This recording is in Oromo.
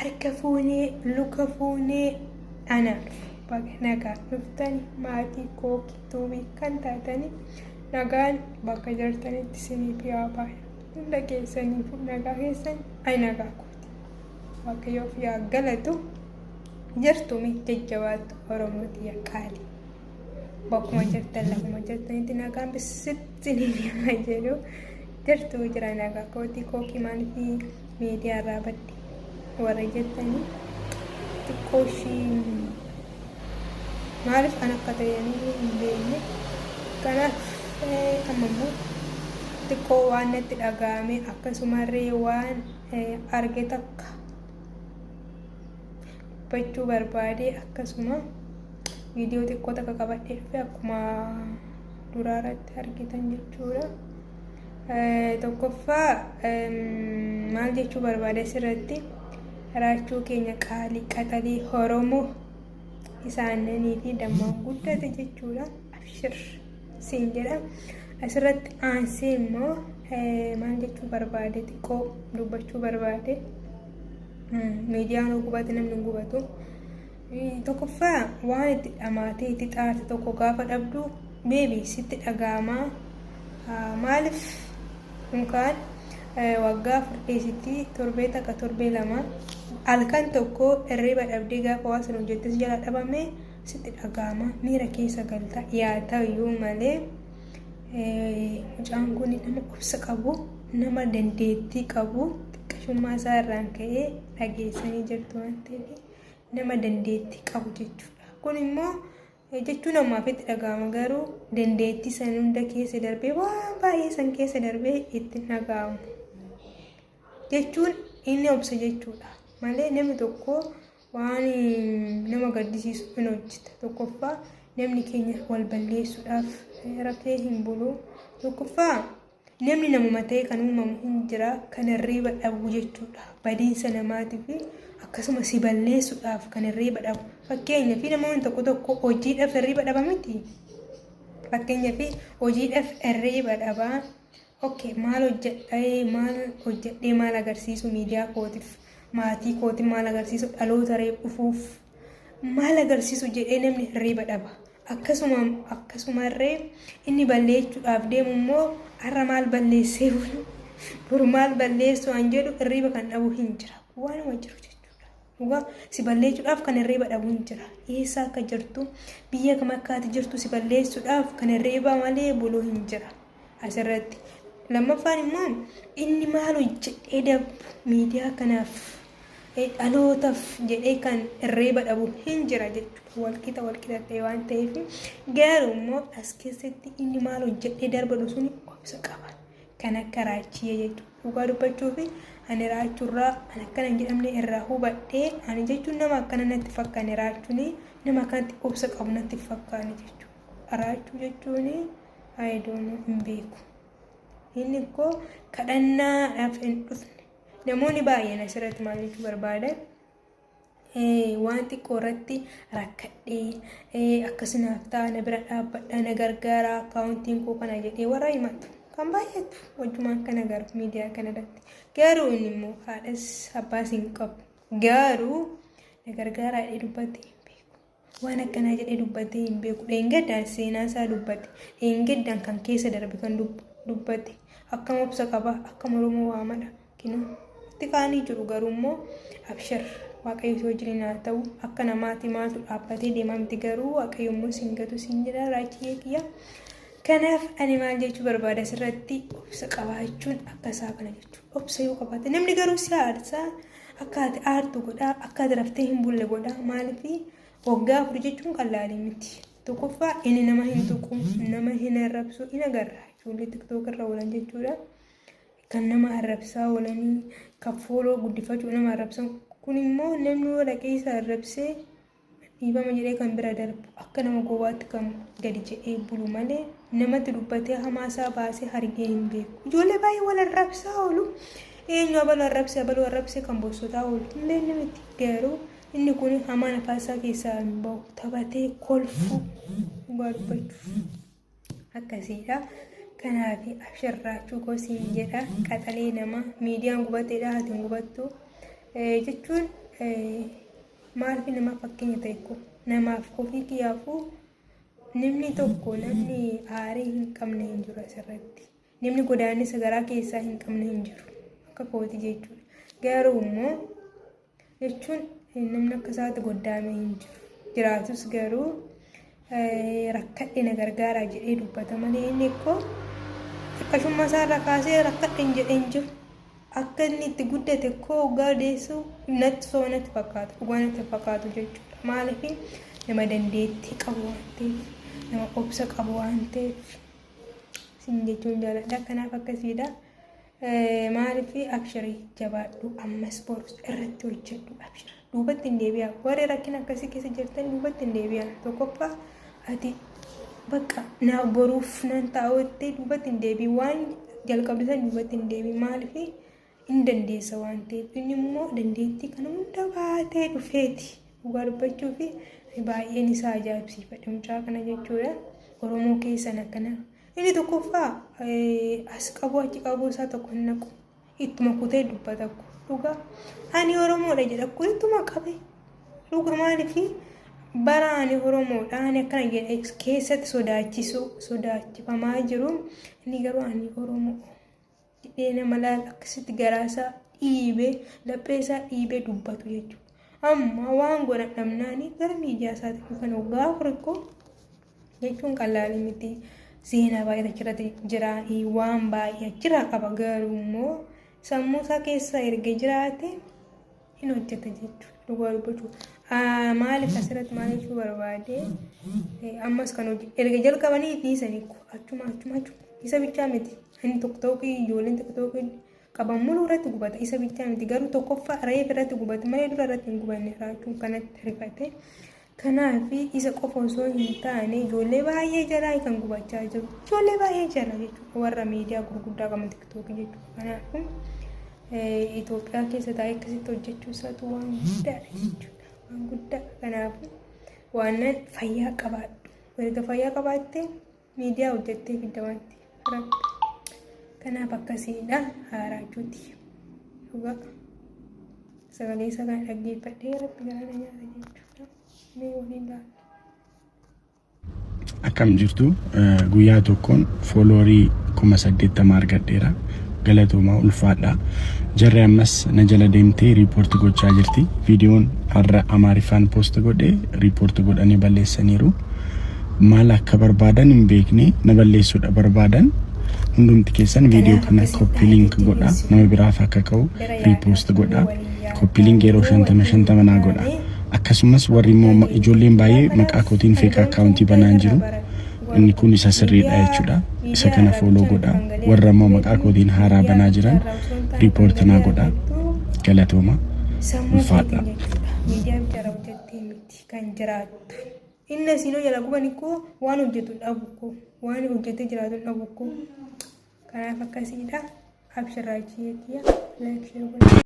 arkafuunee lukafuunee anaan baga nagaan dhuftanii maatii koo kituubii kan taatanii nagaan bakka jirtanitti isiniif yaa baay'ee hunda keessaniif nagaa keessan ay nagaa kooti waaqayyoof yaa galatu jirtu jajjabaattu Oromooti yaa qaalii bakkuma jirtan lafuma jirtanitti nagaan bisittiin yaa jedhu jirtu jira nagaa kooti kookii maaliif miidiyaa irraa badde warra jettanii xiqqooshii maaliif kan akka ta'anii hin beekne kanaaf ammoo xiqqoo waan natti dhaga'ame akkasumarree waan arge takka dubbachuu barbaade akkasuma viidiyoo xiqqoo takka qabadhee dhufe akkuma duraarratti argitan jechuudha. Tokkoffaa maal jechuu barbaade asirratti raachuu keenya qaalii qaxalii Oromoo isaanii fi dammaan guddate jechuudha. Abshir siin jedha asirratti aansee immoo maal jechuu barbaade xiqqoo dubbachuu barbaade miidiyaan gubate namni gubatu tokkoffaa waan itti dhamaatee itti xaarte tokko gaafa dhabdu beebii sitti dhagaamaa maaliif mukaan waggaa furdheesitti torbee takka torbee lama halkan tokko irriba dhabdee gaafa waa sana hojjettes jala dhabame sitti dhagaama miira keessa galta yaa ta'uyyuu malee mucaan kun nama obsa qabu nama dandeettii qabu xiqqashummaa isaa irraan ka'ee dhageessanii jirtu waan ta'eef nama dandeettii qabu jechuudha. Kun immoo jechuun ammaaf itti dhagaama garuu dandeettii san hunda keessa darbee waan baay'ee san keessa darbee itti dhagaamu jechuun inni obsa jechuudha malee namni tokko waan nama gaddisiisu hin hojjeta. Tokkoffaa namni keenya wal balleessuudhaaf rakkee hin bulu. Tokkoffaa namni namuma ta'e kan uumamu hin jira kan hirriba dhabu jechuudha. Badiinsa namaatiif akkasuma si balleessuudhaaf kan hirriba dhabu. Fakkeenyaaf namoonni tokko hojiidhaaf hirriba dhaba miti. Fakkeenyaaf hojiidhaaf hirriba dhabaa. Okay, maal hojjedhee maal agarsiisu miidiyaa kootiif maatii kootiif maal agarsiisu dhaloota reefuuf maal agarsiisu jedhee namni hirriba dhaba. Akkasumarree inni balleessuudhaaf deemu immoo har'a maal balleessee buru maal balleessu an jedhu hirriba kan dhabu hin jira. Waanuma jiru jechuudha. Dhugaa si balleessuudhaaf kan hirriba dhabu hin jira. Eessa akka jirtu biyya kam akkaati jirtu si balleessuudhaaf kan hirriba malee bulu hin jira. Asirratti lammaffaan immoo inni maal hojjedhee dhabu miidiyaa kanaaf dhalootaaf jedhee kan hirriba dhabu hin jira jechuudha. Walqixa ta'e waan ta'eef garuu immoo as keessatti inni maal hojjedhee darbadu sun obsa qaba. Kan akka raachiyee jechuudha. Dhugaa dubbachuuf ani raachuurraa an akkana hin jedhamne irraa hubadhee ani jechuun nama akkana natti fakkaane raachuun nama akkanatti obsa qabu natti fakkaane jechuudha. Raachuu jechuun hin beeku. Inni koo kadhannaadhaaf hin dhufne. Namoonni baay'een asirratti maal jechuu barbaadan waan xiqqoo irratti rakkadhee akkasumaaf ta'a na bira dhaabbadhaa na gargaara akkaawuntiin koo kana jedhee warra himatu kan baay'atu wajjumaan kana garu miidiyaa kanarratti garuu inni immoo haadhas abbaas hin qabu garuu na gargaara jedhee dubbatee hin beeku waan akkanaa jedhee dubbatee hin beeku dheengaddaan seenaa isaa dubbate dheengaddaan kan keessa darbe kan dubbate akkam obsa qaba akkam Oromoo waamadha kinoo itti qaanii jiru garuu immoo abshir waaqayyo wajjin haa ta'u akka namaatti maaltu dhaabbatee deemamti garuu waaqayyo immoo singatu siin jedha raachiyee kiyya. Kanaaf ani maal jechuu barbaada asirratti obsa qabaachuun akka isaa kana jechuudha. Obsa yoo qabaate namni garuu si aarsaa akka ati aartu godhaa akka ati raftee hin bulle godhaa maaliif waggaa afur jechuun qal'aalii miti. Tokkoffaa inni nama hin tuqu nama hin arrabsu hin agarra ijoollee tiktook irra oolan jechuudha. Kan nama arrabsaa oolanii kan fooloo guddifachuu nama arrabsan kun immoo namni yoo dhaqee isa arrabsee dhiibama jedhee kan bira darbu akka nama gowwaatti kan gadi jedhee bulu malee namatti dubbatee hamaa isaa baasee argee hin beeku. Ijoollee baay'ee wal arrabsaa oolu eenyu abaluu arrabsee kan bossotaa oolu illee namatti garuu inni kun hamaa nafaasaa keessaa hin bahu taphatee kolfuu dhugaa dubbachuuf akkasiidha. Kanaaf abshirraachuu kosiin jedha qaxalee nama miidiyaan gubateedha hatiin gubattu jechuun maaliif nama fakkeenya ta'e ko namaaf ofii kiyyaafuu namni tokko namni aarii hin qabne hin jiru asirratti. Namni godaannisa garaa keessaa hin qabne hin jiru. Akka kooti jechuudha. Garuu immoo jechuun namni akka isaatti goddaamee hin jiru. Jiraatus garuu rakkadhe na gargaaraa jedhee dubbata malee inni ikkoo akkasuma isaarraa kaasee rakkadhe hin jedhee hin jiru. Akka inni itti guddate koo waggaa deessu natti soonatti fakkaatu, dhugaa natti fakkaatu jechuudha. Maaliif nama dandeettii qabu waan ta'eef, nama obsa qabu waan ta'eef sin jechuun jaaladha. Kanaaf akkasiidha. Maaliif abshirii jabaadhu ammas borus irratti hojjedhu abshira. Duubatti hin deebi'aa. Warri rakkina akkasii keessa jirtan duubatti hin deebi'aa. Tokkoffaa ati bakka naa boruuf nan taa'utti duubatti hin deebi'i. Waan jalqabdisan duubatti hin deebi'i. Maaliif hin dandeessa waan ta'eef inni immoo dandeettii kana hunda baatee dhufeeti. Dhugaa dubbachuu fi baay'een isaa ajaa'ibsiifadha mucaa kana jechuudha. Oromoo keessan akkana. Inni tokkoffaa as qabu achi qabu isaa tokko hin naqu. Ittuma kutee dubbata ku. Dhugaa ani Oromoodha jedha kun ittuma qabe. Dhugaa maaliif bara ani Oromoodha ani akkana jedhee keessatti sodaachifamaa jiru. Inni garuu ani Oromoo. Jedhee malaan akkasitti garaasaa dhiibee lapheesaa dhiibee dubbatu jechuudha. Amma waan godhan dhabnaanii gara miidiyaa isaatti dhufan waggaa afurikkoo jechuun qal'aanii miti. Seenaa baay'ee achirratti jira waan baay'ee achirraa qaba garuu immoo sammuu isaa keessa erga jiraate hin hojjeta jechuudha. Dhugaa dubbachuu maaliif asirratti maal jechuu barbaade ammas kan hojii erga jalqabanii dhiisanii achuma isa bichaa miti. Inni tokko ijoolleen tokko qaban muluu irratti gubata isa bichaa miti garuu tokkoffaa reef irratti gubata malee dura irratti hin gubanne raachuun kanatti rifate. Kanaaf isa qofa osoo hin taane ijoollee baay'ee jalaa kan gubachaa jiru. Ijoollee baay'ee jala jechuudha warra miidiyaa gurguddaa qaban tiktookii jechuudha. Kanaaf Itoophiyaa keessa taa'ee akkasitti hojjechuu isaatu waan guddaadha jechuudha. Waan guddaa kanaaf waan fayyaa qabaadhu. Erga fayyaa qabaattee miidiyaa hojjettee fidda wanti rabbi. Kanaaf akkasiidha haaraachuuti. Dhugaa sagalee isaa kan dhaggeeffadhee rabbi garaa nyaata jechuudha. Mee waliin laala. Akkam jirtu guyyaa tokkoon fooloorii 80,000 argadheera. Galatooma ulfaadha. Jarri ammas na jala deemtee riipoorti gochaa jirti. Viidiyoon har'a Amaariffaan poost godhee riipoorti godhanii balleessaniiru. Maal akka barbaadan hin beekne na balleessuudha barbaadan. Hundumti keessan viidiyoo kana copy link godha nama biraaf akka ka'u repost godha copy link yeroo 50 naa godha akkasumas warri immoo ijoolleen baay'ee maqaa kootiin fake account banaan jiru inni kun isa sirriidha jechuudha isa kana follow godha warra immoo maqaa kootiin haaraa banaa jiran report naa godha galatooma ulfaadha miidiyaa bitaa hojjettee miti kan jiraattu inni sinoo jala gubanikoo waan hojjetu dhabuko waan hojjettee jiraatu dhabuko. Kanaaf akkasiidha. Abshirraa jeetii like share